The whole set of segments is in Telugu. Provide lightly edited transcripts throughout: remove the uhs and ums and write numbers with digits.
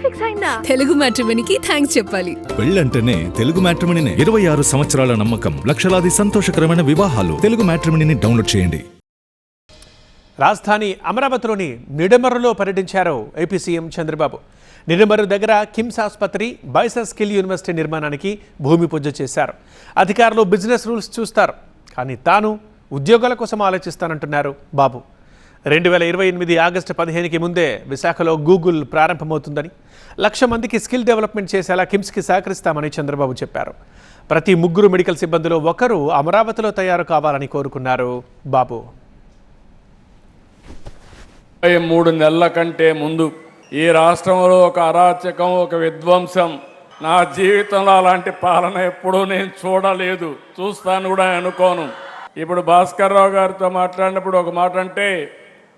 ఫిక్స్ అయిందా? తెలుగు మ్యాట్రిమోనీకి థాంక్స్ చెప్పాలి. పెళ్ళంటేనే తెలుగు మ్యాట్రిమోనీనే. 26 సంవత్సరాల నమ్మకం, లక్షలాది సంతోషకరమైన వివాహాలు. తెలుగు మ్యాట్రిమోనీని డౌన్లోడ్ చేయండి. రాజధాని అమరావతిలోని నిడమర్రులో పర్యటించారు ఏపీ సీఎం చంద్రబాబు. నిడమర్రు దగ్గర కిమ్స్ ఆసుపత్రి, బైసర్ స్కిల్ యూనివర్సిటీ నిర్మాణానికి భూమి పూజ చేశారు. అధికారులు బిజినెస్ రూల్స్ చూస్తారు, కానీ తాను ఉద్యోగాల కోసం ఆలోచిస్తానంటున్నారు బాబు. 2028 ఆగస్టు 15కి ముందే విశాఖలో గూగుల్ ప్రారంభమవుతుందని, 1,00,000 మందికి స్కిల్ డెవలప్మెంట్ చేసేలా కిమ్స్కి సహకరిస్తామని చంద్రబాబు చెప్పారు. ప్రతి 3 మెడికల్ సిబ్బందిలో ఒకరు అమరావతిలో తయారు కావాలని కోరుకున్నారు బాబు. 3 నెలల కంటే ముందు ఈ రాష్ట్రంలో ఒక అరాచకం, ఒక విధ్వంసం, నా జీవితంలో అలాంటి పాలన ఎప్పుడూ నేను చూడలేదు, చూస్తాను కూడా అనుకోను. ఇప్పుడు భాస్కర్ రావు గారితో మాట్లాడినప్పుడు ఒక మాట అంటే,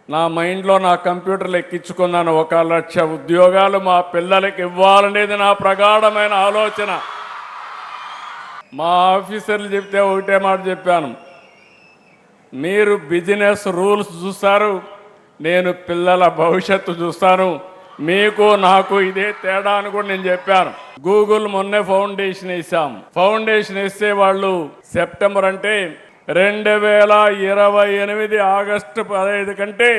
నా మైండ్లో నా కంప్యూటర్లు ఎక్కించుకున్నాను, 1,00,000 ఉద్యోగాలు మా పిల్లలకి ఇవ్వాలనేది నా ప్రగాఢమైన ఆలోచన. మా ఆఫీసర్లు చెప్తే ఒకటే మాట చెప్పాను, మీరు బిజినెస్ రూల్స్ చూస్తారు, నేను పిల్లల భవిష్యత్తు చూస్తాను, మీకు నాకు ఇదే తేడా అని కూడా నేను చెప్పాను. గూగుల్ మొన్నే ఫౌండేషన్ వేసాం. ఫౌండేషన్ వేస్తే వాళ్ళు సెప్టెంబర్ అంటే 2028 ఆగస్టు 15 కంటే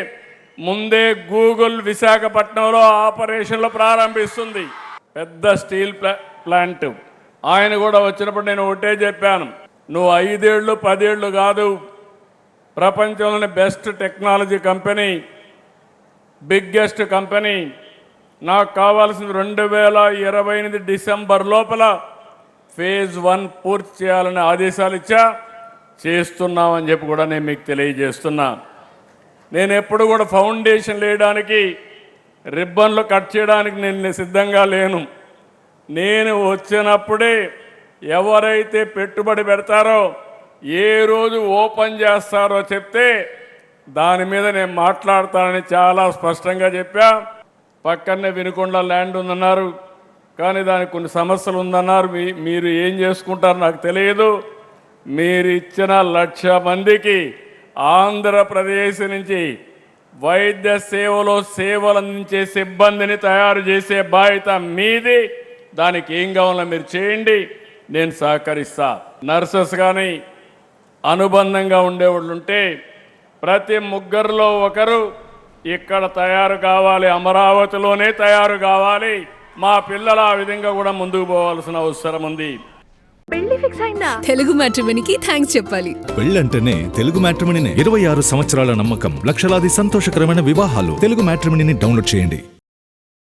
ముందే గూగుల్ విశాఖపట్నంలో ఆపరేషన్లు ప్రారంభిస్తుంది. పెద్ద స్టీల్ ప్లాంట్. ఆయన కూడా వచ్చినప్పుడు నేను ఒకటే చెప్పాను, నువ్వు 5 ఏళ్ళు 10 ఏళ్ళు కాదు, ప్రపంచంలోని best technology company, biggest company, నాకు కావాల్సింది 2028 డిసెంబర్ లోపల ఫేజ్ 1 పూర్తి చేయాలని ఆదేశాలు ఇచ్చా, చేస్తున్నామని చెప్పి కూడా నేను మీకు తెలియజేస్తున్నా. నేను ఎప్పుడు కూడా ఫౌండేషన్ వేయడానికి, రిబ్బన్లు కట్ చేయడానికి నేను సిద్ధంగా లేను. నేను వచ్చినప్పుడే ఎవరైతే పెట్టుబడి పెడతారో, ఏ రోజు ఓపెన్ చేస్తారో చెప్తే దాని మీద నేను మాట్లాడతానని చాలా స్పష్టంగా చెప్పా. పక్కనే వినుకొండ ల్యాండ్ ఉందన్నారు, కానీ దానికి కొన్ని సమస్యలు ఉందన్నారు. మీరు ఏం చేసుకుంటారో నాకు తెలియదు. మీరు ఇచ్చిన 1,00,000 మందికి ఆంధ్రప్రదేశ్ నుంచి వైద్య సేవలు అందించే సిబ్బందిని తయారు చేసే బాధ్యత మీది. దానికి ఏం కావాలో మీరు చేయండి, నేను సహకరిస్తా. నర్సెస్ కానీ అనుబంధంగా ఉండేవాళ్ళు ఉంటే ప్రతి 3లో ఒకరు ఇక్కడ తయారు కావాలి, అమరావతిలోనే తయారు కావాలి. మా పిల్లలు ఆ విధంగా కూడా ముందుకు పోవాల్సిన అవసరం ఉంది. పెళ్లి ఫిక్స్ అయిందా? తెలుగు మ్యాట్రిమోనీకి థాంక్స్ చెప్పాలి. పెళ్ళంటేనే తెలుగు మ్యాట్రిమోనీనే. 26 సంవత్సరాల నమ్మకం, లక్షలాది సంతోషకరమైన వివాహాలు. తెలుగు మ్యాట్రిమోనీని డౌన్లోడ్ చేయండి.